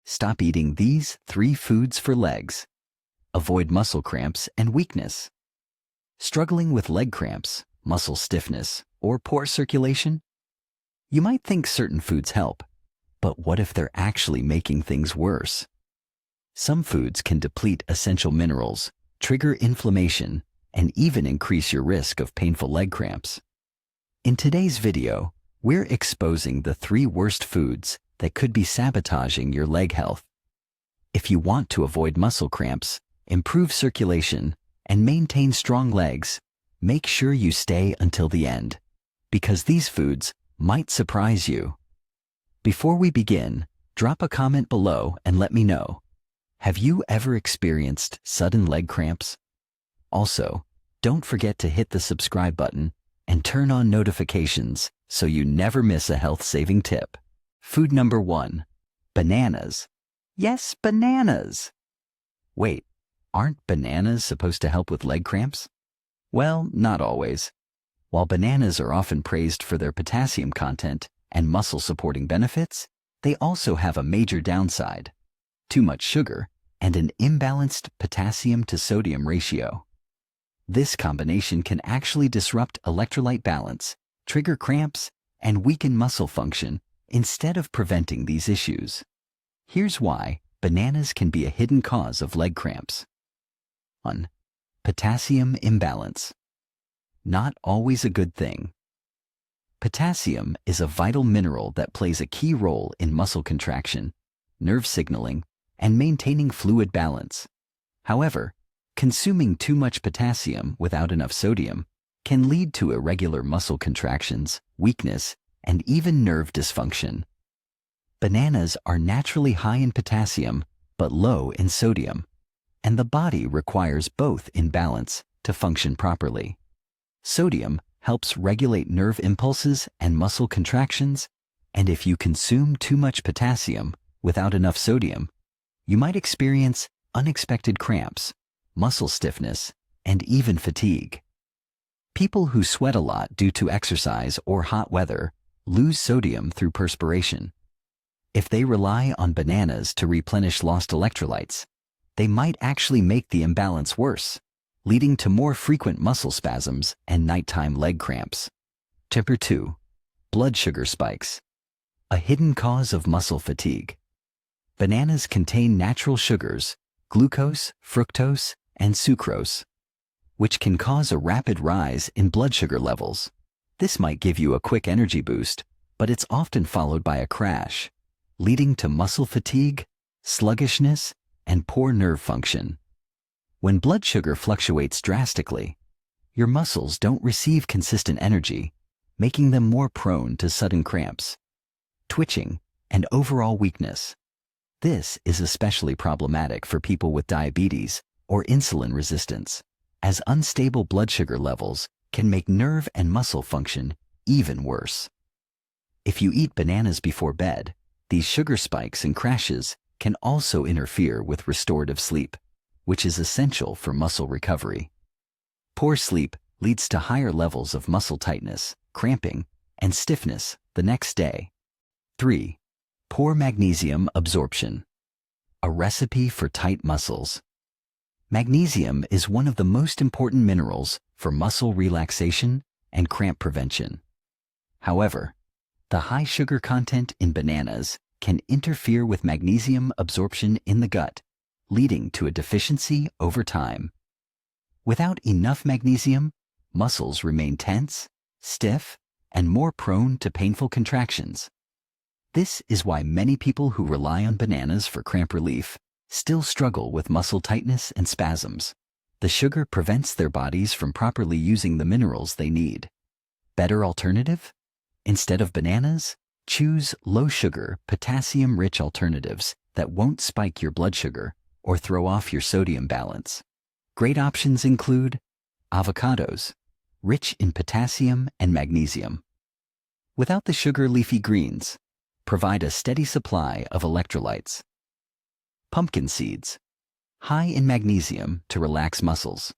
stop eating these 3 foods for legs. Avoid muscle cramps and weakness. Struggling with leg cramps, muscle stiffness, or poor circulation? You might think certain foods help, but what if they're actually making things worse? Some foods can deplete essential minerals, trigger inflammation, and even increase your risk of painful leg cramps. In today's video, we're exposing the 3 worst foods that could be sabotaging your leg health. If you want to avoid muscle cramps, improve circulation, and maintain strong legs, make sure you stay until the end, because these foods might surprise you. Before we begin, drop a comment below and let me know. Have you ever experienced sudden leg cramps? Also, don't forget to hit the subscribe button and turn on notifications so you never miss a health-saving tip. Food number 1, bananas. Yes, bananas. Wait, aren't bananas supposed to help with leg cramps? Well, not always. While bananas are often praised for their potassium content and muscle-supporting benefits, they also have a major downside: too much sugar and an imbalanced potassium to sodium ratio. This combination can actually disrupt electrolyte balance, trigger cramps, and weaken muscle function instead of preventing these issues. Here's why bananas can be a hidden cause of leg cramps. 1. Potassium imbalance. Not always a good thing. Potassium is a vital mineral that plays a key role in muscle contraction, nerve signaling, and maintaining fluid balance. However, consuming too much potassium without enough sodium can lead to irregular muscle contractions, weakness, and even nerve dysfunction. Bananas are naturally high in potassium but low in sodium, and the body requires both in balance to function properly. Sodium helps regulate nerve impulses and muscle contractions, and if you consume too much potassium without enough sodium, you might experience unexpected cramps, muscle stiffness, and even fatigue. People who sweat a lot due to exercise or hot weather lose sodium through perspiration. If they rely on bananas to replenish lost electrolytes, they might actually make the imbalance worse, leading to more frequent muscle spasms and nighttime leg cramps. Tip 2. Blood sugar spikes. A hidden cause of muscle fatigue. Bananas contain natural sugars, glucose, fructose, and sucrose, which can cause a rapid rise in blood sugar levels. This might give you a quick energy boost, but it's often followed by a crash, leading to muscle fatigue, sluggishness, and poor nerve function. When blood sugar fluctuates drastically, your muscles don't receive consistent energy, making them more prone to sudden cramps, twitching, and overall weakness. This is especially problematic for people with diabetes or insulin resistance, as unstable blood sugar levels can make nerve and muscle function even worse. If you eat bananas before bed, these sugar spikes and crashes can also interfere with restorative sleep, which is essential for muscle recovery. Poor sleep leads to higher levels of muscle tightness, cramping, and stiffness the next day. 3. Poor magnesium absorption. A recipe for tight muscles. Magnesium is one of the most important minerals for muscle relaxation and cramp prevention. However, the high sugar content in bananas can interfere with magnesium absorption in the gut, leading to a deficiency over time. Without enough magnesium, muscles remain tense, stiff, and more prone to painful contractions. This is why many people who rely on bananas for cramp relief still struggle with muscle tightness and spasms. The sugar prevents their bodies from properly using the minerals they need. Better alternative? Instead of bananas, choose low-sugar, potassium-rich alternatives that won't spike your blood sugar or throw off your sodium balance. Great options include avocados, rich in potassium and magnesium. Without the sugar, leafy greens provide a steady supply of electrolytes. Pumpkin seeds, high in magnesium to relax muscles.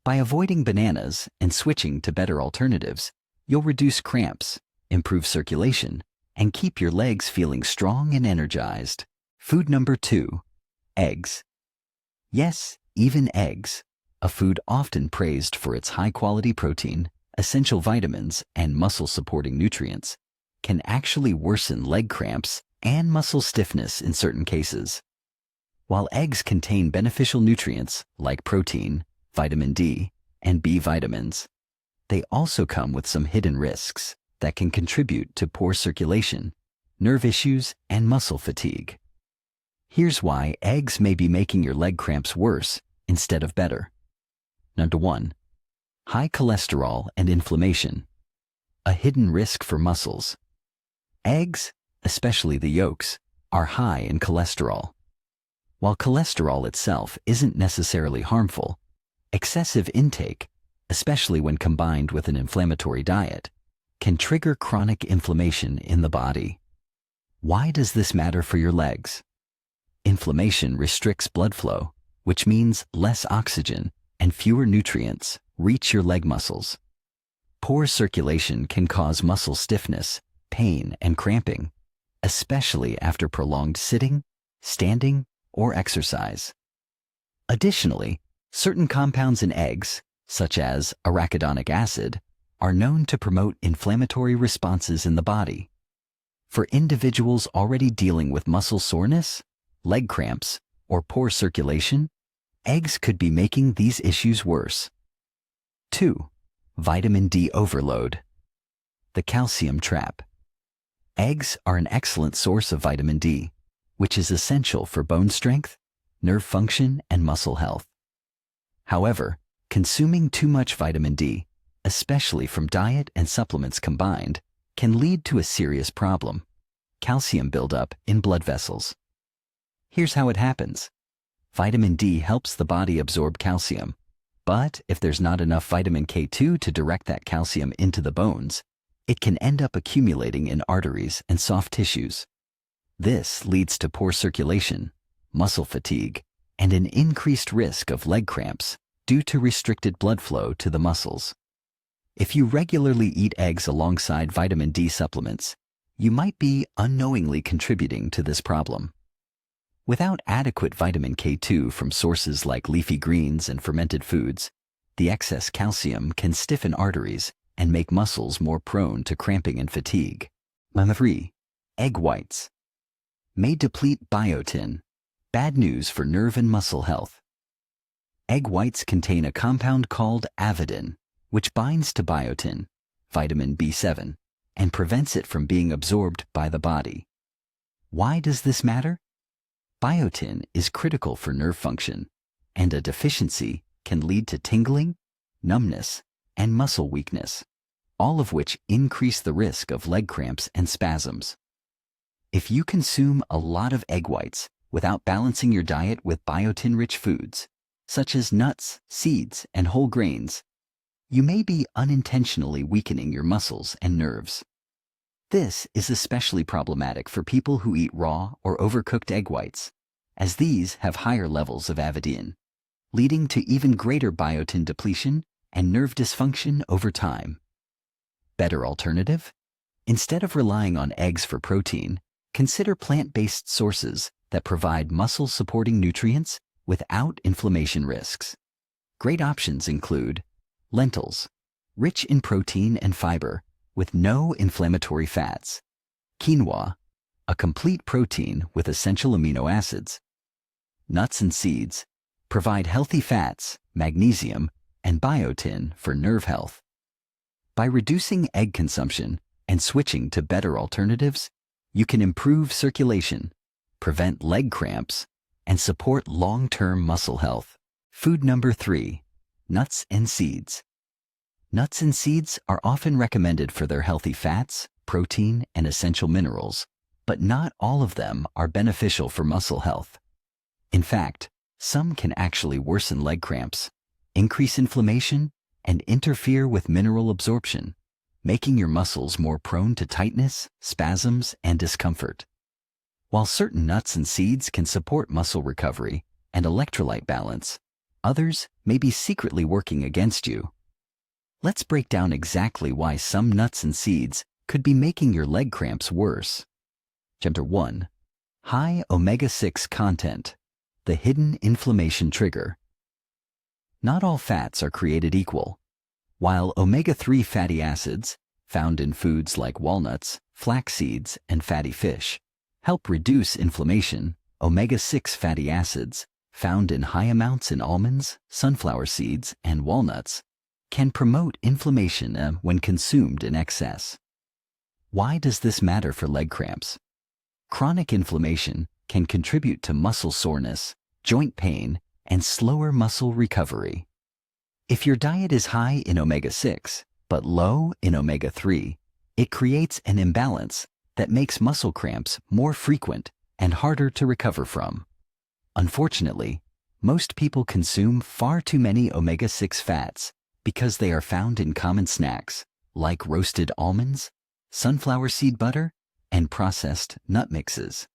By avoiding bananas and switching to better alternatives, you'll reduce cramps, improve circulation, and keep your legs feeling strong and energized. Food number 2. Eggs. Yes, even eggs, a food often praised for its high-quality protein, essential vitamins, and muscle-supporting nutrients, can actually worsen leg cramps and muscle stiffness in certain cases. While eggs contain beneficial nutrients like protein, vitamin D, and B vitamins, they also come with some hidden risks that can contribute to poor circulation, nerve issues, and muscle fatigue. Here's why eggs may be making your leg cramps worse instead of better. Number 1. High cholesterol and inflammation, a hidden risk for muscles. Eggs, especially the yolks, are high in cholesterol. While cholesterol itself isn't necessarily harmful, excessive intake, especially when combined with an inflammatory diet, can trigger chronic inflammation in the body. Why does this matter for your legs? Inflammation restricts blood flow, which means less oxygen and fewer nutrients reach your leg muscles. Poor circulation can cause muscle stiffness, pain, and cramping, especially after prolonged sitting, standing, or exercise. Additionally, certain compounds in eggs, such as arachidonic acid, are known to promote inflammatory responses in the body. For individuals already dealing with muscle soreness, leg cramps, or poor circulation, eggs could be making these issues worse. 2. Vitamin D overload. The calcium trap. Eggs are an excellent source of vitamin D, which is essential for bone strength, nerve function, and muscle health. However, consuming too much vitamin D, especially from diet and supplements combined, can lead to a serious problem: calcium buildup in blood vessels. Here's how it happens. Vitamin D helps the body absorb calcium, but if there's not enough vitamin K2 to direct that calcium into the bones, it can end up accumulating in arteries and soft tissues. This leads to poor circulation, muscle fatigue, and an increased risk of leg cramps due to restricted blood flow to the muscles. If you regularly eat eggs alongside vitamin D supplements, you might be unknowingly contributing to this problem. Without adequate vitamin K2 from sources like leafy greens and fermented foods, the excess calcium can stiffen arteries and make muscles more prone to cramping and fatigue. Number 3. Egg whites. May deplete biotin. Bad news for nerve and muscle health. Egg whites contain a compound called avidin, which binds to biotin, vitamin B7, and prevents it from being absorbed by the body. Why does this matter? Biotin is critical for nerve function, and a deficiency can lead to tingling, numbness, and muscle weakness, all of which increase the risk of leg cramps and spasms. If you consume a lot of egg whites without balancing your diet with biotin-rich foods, such as nuts, seeds, and whole grains, you may be unintentionally weakening your muscles and nerves. This is especially problematic for people who eat raw or overcooked egg whites, as these have higher levels of avidin, leading to even greater biotin depletion and nerve dysfunction over time. Better alternative? Instead of relying on eggs for protein, consider plant-based sources that provide muscle-supporting nutrients without inflammation risks. Great options include lentils, rich in protein and fiber, with no inflammatory fats; quinoa, a complete protein with essential amino acids; nuts and seeds, provide healthy fats, magnesium, and biotin for nerve health. By reducing egg consumption and switching to better alternatives, you can improve circulation, prevent leg cramps, and support long-term muscle health. Food number 3. Nuts and seeds. Nuts and seeds are often recommended for their healthy fats, protein, and essential minerals, but not all of them are beneficial for muscle health. In fact, some can actually worsen leg cramps, increase inflammation, and interfere with mineral absorption, making your muscles more prone to tightness, spasms, and discomfort. While certain nuts and seeds can support muscle recovery and electrolyte balance, others may be secretly working against you. Let's break down exactly why some nuts and seeds could be making your leg cramps worse. Chapter 1. High omega-6 content, the hidden inflammation trigger. Not all fats are created equal. While omega-3 fatty acids, found in foods like walnuts, flax seeds, and fatty fish, help reduce inflammation, omega-6 fatty acids, found in high amounts in almonds, sunflower seeds, and walnuts, can promote inflammation when consumed in excess. Why does this matter for leg cramps? Chronic inflammation can contribute to muscle soreness, joint pain, and slower muscle recovery. If your diet is high in omega-6 but low in omega-3, it creates an imbalance that makes muscle cramps more frequent and harder to recover from. Unfortunately, most people consume far too many omega-6 fats because they are found in common snacks like roasted almonds, sunflower seed butter, and processed nut mixes.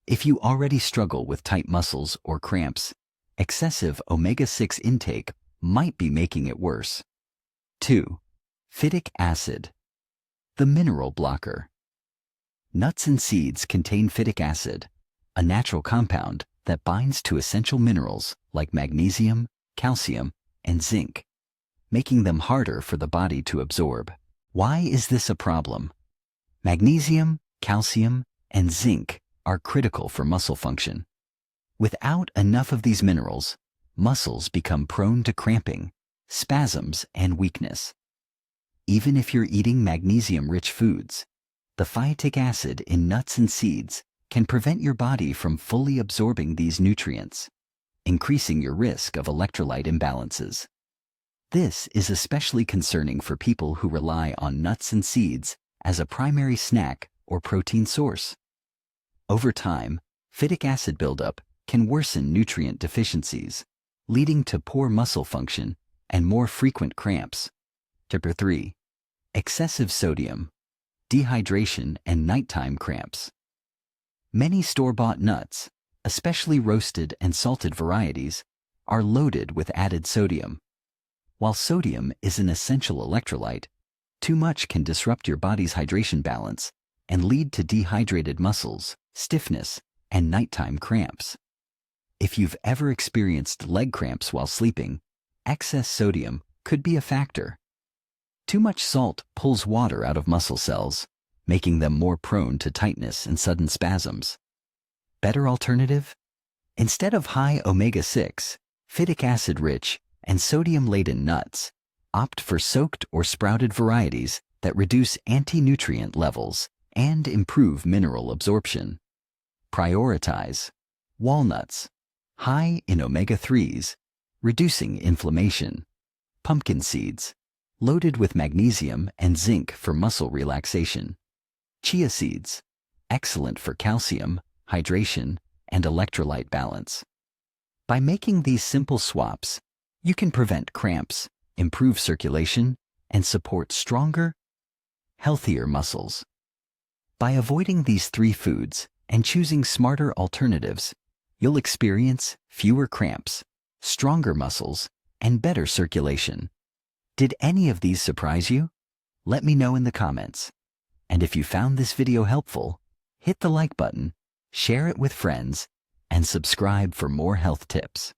If you already struggle with tight muscles or cramps, excessive omega-6 intake might be making it worse. 2. Phytic acid, the mineral blocker. Nuts and seeds contain phytic acid, a natural compound that binds to essential minerals like magnesium, calcium, and zinc, making them harder for the body to absorb. Why is this a problem? Magnesium, calcium, and zinc are critical for muscle function. Without enough of these minerals, muscles become prone to cramping, spasms, and weakness. Even if you're eating magnesium-rich foods, the phytic acid in nuts and seeds can prevent your body from fully absorbing these nutrients, increasing your risk of electrolyte imbalances. This is especially concerning for people who rely on nuts and seeds as a primary snack or protein source. Over time, phytic acid buildup can worsen nutrient deficiencies, leading to poor muscle function and more frequent cramps. 3. Excessive sodium, dehydration, and nighttime cramps. Many store-bought nuts, especially roasted and salted varieties, are loaded with added sodium. While sodium is an essential electrolyte, too much can disrupt your body's hydration balance and lead to dehydrated muscles, stiffness, and nighttime cramps. If you've ever experienced leg cramps while sleeping, excess sodium could be a factor. Too much salt pulls water out of muscle cells, making them more prone to tightness and sudden spasms. Better alternative? Instead of high omega-6, phytic acid-rich, and sodium-laden nuts, opt for soaked or sprouted varieties that reduce anti-nutrient levels and improve mineral absorption. Prioritize walnuts, high in omega-3s, reducing inflammation. Pumpkin seeds, loaded with magnesium and zinc for muscle relaxation. Chia seeds, excellent for calcium, hydration, and electrolyte balance. By making these simple swaps, you can prevent cramps, improve circulation, and support stronger, healthier muscles. By avoiding these 3 foods and choosing smarter alternatives, you'll experience fewer cramps, stronger muscles, and better circulation. Did any of these surprise you? Let me know in the comments. And if you found this video helpful, hit the like button, share it with friends, and subscribe for more health tips.